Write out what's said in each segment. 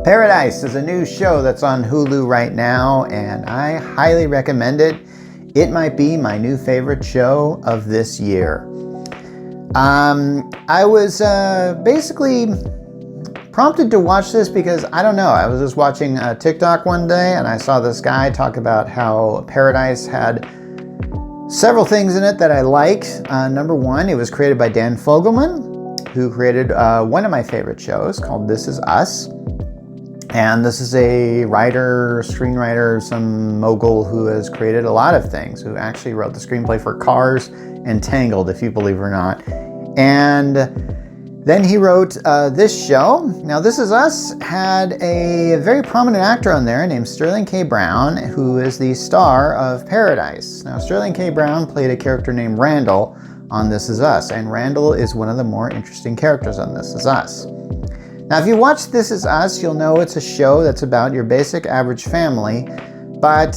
Paradise is a new show that's on Hulu right now, and I highly recommend it. It might be my new favorite show of this year. I was basically prompted to watch this because, I don't know, I was just watching TikTok one day and I saw this guy talk about how Paradise had several things in it that I liked. Number one, it was created by Dan Fogelman, who created one of my favorite shows called This Is Us. And this is a writer, screenwriter, some mogul who has created a lot of things, who actually wrote the screenplay for Cars and Tangled, if you believe it or not. And then he wrote this show. Now, This Is Us had a very prominent actor on there named Sterling K. Brown, who is the star of Paradise. Now, Sterling K. Brown played a character named Randall on This Is Us, and Randall is one of the more interesting characters on This Is Us. Now, if you watch This Is Us, you'll know it's a show that's about your basic average family, but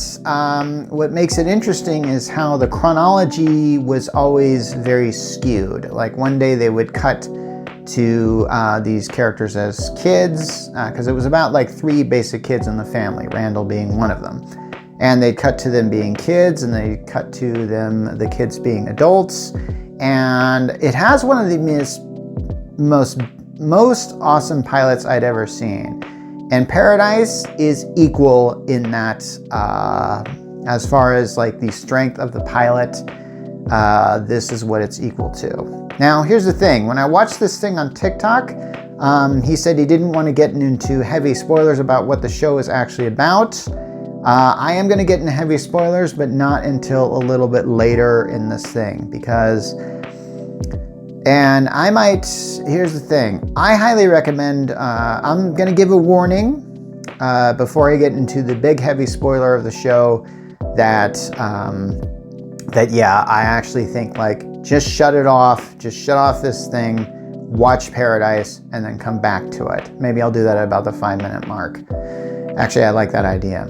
what makes it interesting is how the chronology was always very skewed. Like one day they would cut to these characters as kids, because it was about like three basic kids in the family, Randall being one of them. And they'd cut to them being kids, and they'd cut to the kids being adults. And it has one of the most awesome pilots I'd ever seen. And Paradise is equal in that, as far as like the strength of the pilot, this is what it's equal to. Now, here's the thing. When I watched this thing on TikTok, he said he didn't want to get into heavy spoilers about what the show is actually about. I am going to get into heavy spoilers, but not until a little bit later in this thing, because here's the thing, I highly recommend, I'm going to give a warning before I get into the big heavy spoiler of the show that I actually think, like, just shut it off, just shut off this thing, watch Paradise, and then come back to it. Maybe I'll do that at about the 5-minute mark. Actually, I like that idea.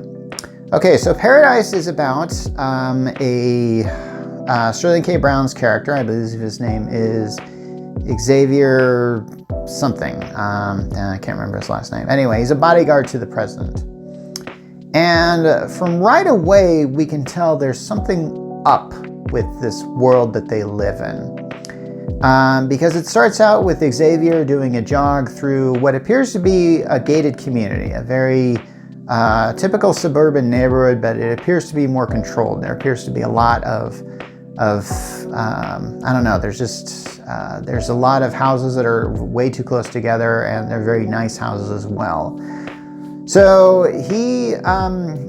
Okay, so Paradise is about Sterling K. Brown's character. I believe his name is Xavier something. I can't remember his last name. Anyway, he's a bodyguard to the president. And from right away, we can tell there's something up with this world that they live in. Because it starts out with Xavier doing a jog through what appears to be a gated community, a very typical suburban neighborhood, but it appears to be more controlled. There appears to be a lot of I don't know, there's a lot of houses that are way too close together, and they're very nice houses as well. So he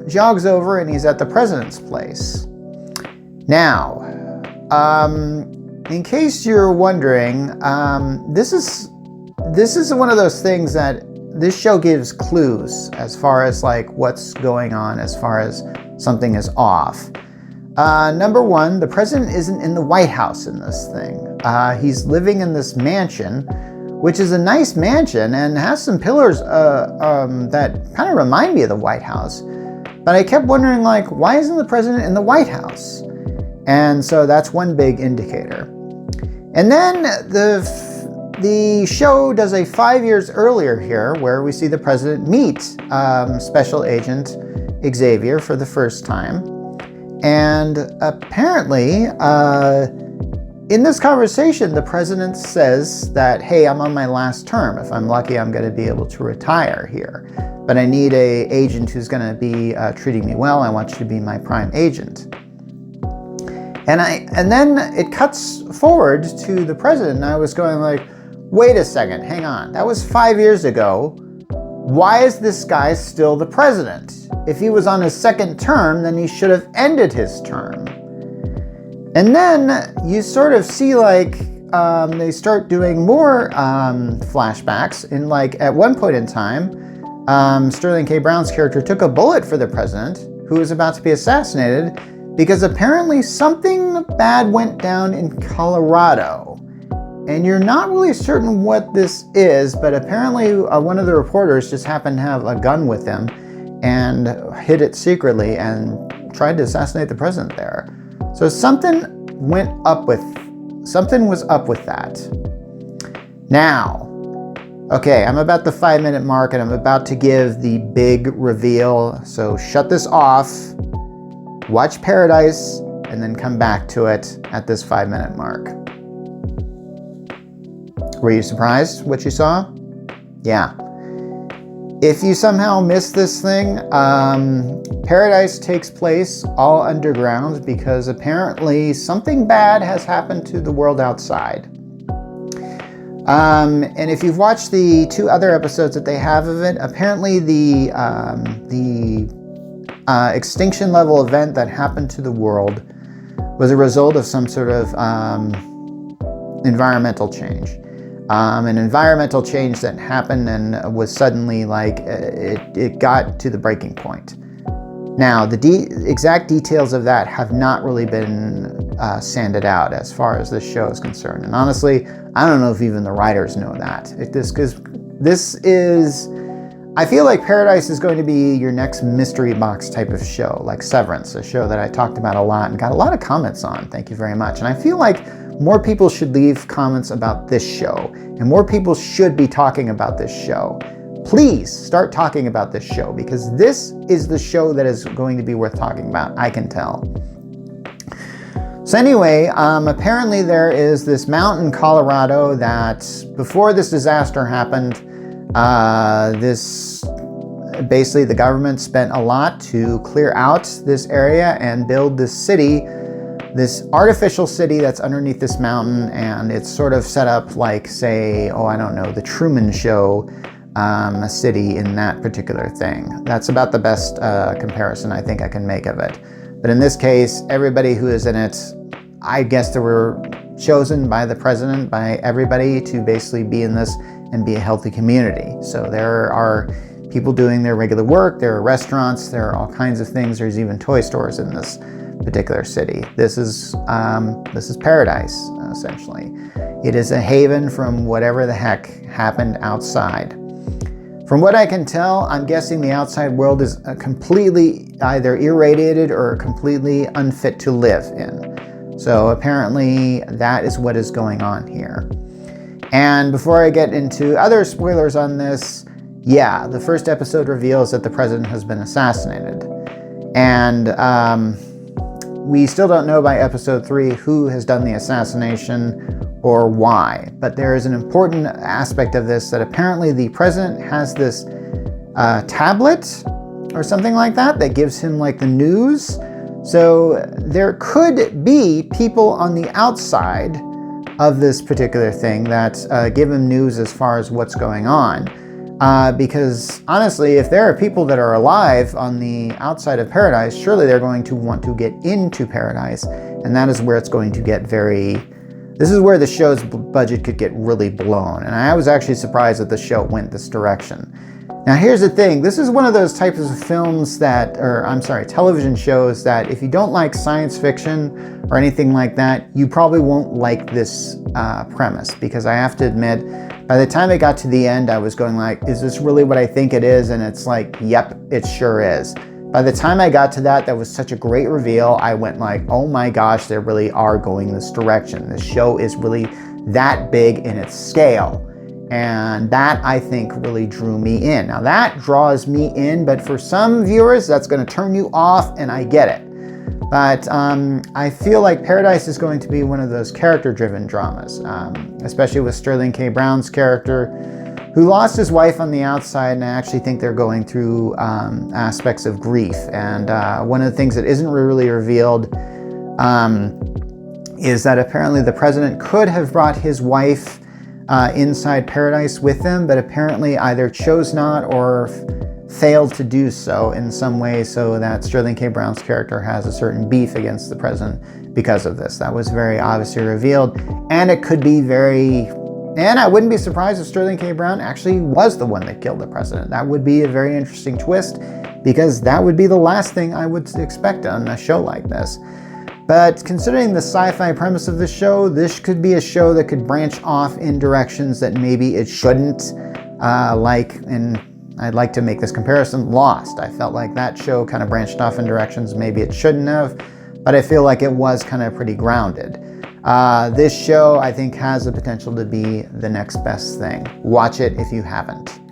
jogs over and he's at the president's place. Now, in case you're wondering, this is one of those things that this show gives clues as far as like what's going on, as far as something is off. Number one, the president isn't in the White House in this thing. He's living in this mansion, which is a nice mansion and has some pillars that kind of remind me of the White House. But I kept wondering, like, why isn't the president in the White House? And so that's one big indicator. And then the show does a 5 years earlier here, where we see the president meet Special Agent Xavier for the first time. And apparently, in this conversation, the president says that, hey, I'm on my last term. If I'm lucky, I'm going to be able to retire here. But I need an agent who's going to be treating me well. I want you to be my prime agent. And then it cuts forward to the president, and I was going like, wait a second, hang on. That was 5 years ago. Why is this guy still the president? If he was on his second term, then he should have ended his term. And then you sort of see like they start doing more flashbacks. In like at one point in time, Sterling K. Brown's character took a bullet for the president, who was about to be assassinated, because apparently something bad went down in Colorado. And you're not really certain what this is, but apparently one of the reporters just happened to have a gun with him and hid it secretly and tried to assassinate the president there. So something was up with that. Now, Okay, I'm about the 5-minute mark and I'm about to give the big reveal. So shut this off, watch Paradise, and then come back to it at this 5-minute mark. Were you surprised what you saw? Yeah. If you somehow missed this thing, Paradise takes place all underground because apparently something bad has happened to the world outside. And if you've watched the 2 other episodes that they have of it, apparently the extinction level event that happened to the world was a result of some sort of environmental change. An environmental change that happened and was suddenly like it got to the breaking point. Now, the exact details of that have not really been sanded out as far as this show is concerned. And honestly, I don't know if even the writers know that. I feel like Paradise is going to be your next mystery box type of show, like Severance, a show that I talked about a lot and got a lot of comments on. Thank you very much. And I feel like more people should leave comments about this show, and more people should be talking about this show. Please start talking about this show, because this is the show that is going to be worth talking about, I can tell. So anyway, apparently there is this mountain in Colorado that before this disaster happened, basically the government spent a lot to clear out this area and build this city, this artificial city that's underneath this mountain, and it's sort of set up like, say, the Truman Show, a city in that particular thing. That's about the best comparison I think I can make of it. But in this case, everybody who is in it, I guess they were chosen by the president, by everybody, to basically be in this and be a healthy community. So there are people doing their regular work, there are restaurants, there are all kinds of things. There's even toy stores in this particular city. This is Paradise, essentially. It is a haven from whatever the heck happened outside. From what I can tell, I'm guessing the outside world is completely either irradiated or completely unfit to live in. So apparently that is what is going on here. And before I get into other spoilers on this, yeah, the first episode reveals that the president has been assassinated. And we still don't know by episode 3 who has done the assassination or why. But there is an important aspect of this, that apparently the president has this tablet or something like that gives him like the news. So there could be people on the outside of this particular thing that give him news as far as what's going on. Because honestly, if there are people that are alive on the outside of Paradise, surely they're going to want to get into Paradise. And that is where it's going to get this is where the show's budget could get really blown. And I was actually surprised that the show went this direction. Now here's the thing, this is one of those types of films television shows that if you don't like science fiction or anything like that, you probably won't like this premise, because I have to admit, by the time it got to the end, I was going like, is this really what I think it is? And it's like, yep, it sure is. By the time I got to that was such a great reveal. I went like, oh my gosh, they really are going this direction. This show is really that big in its scale. And that, I think, really drew me in. Now that draws me in, but for some viewers, that's going to turn you off, and I get it. But I feel like Paradise is going to be one of those character-driven dramas, especially with Sterling K. Brown's character, who lost his wife on the outside, and I actually think they're going through aspects of grief. And one of the things that isn't really revealed is that apparently the president could have brought his wife inside Paradise with them, but apparently either chose not or failed to do so in some way, so that Sterling K. Brown's character has a certain beef against the president because of this. That was very obviously revealed, and it could be and I wouldn't be surprised if Sterling K. Brown actually was the one that killed the president. That would be a very interesting twist, because that would be the last thing I would expect on a show like this. But considering the sci-fi premise of this show, this could be a show that could branch off in directions that maybe it shouldn't. And I'd like to make this comparison, Lost. I felt like that show kind of branched off in directions maybe it shouldn't have, but I feel like it was kind of pretty grounded. This show, I think, has the potential to be the next best thing. Watch it if you haven't.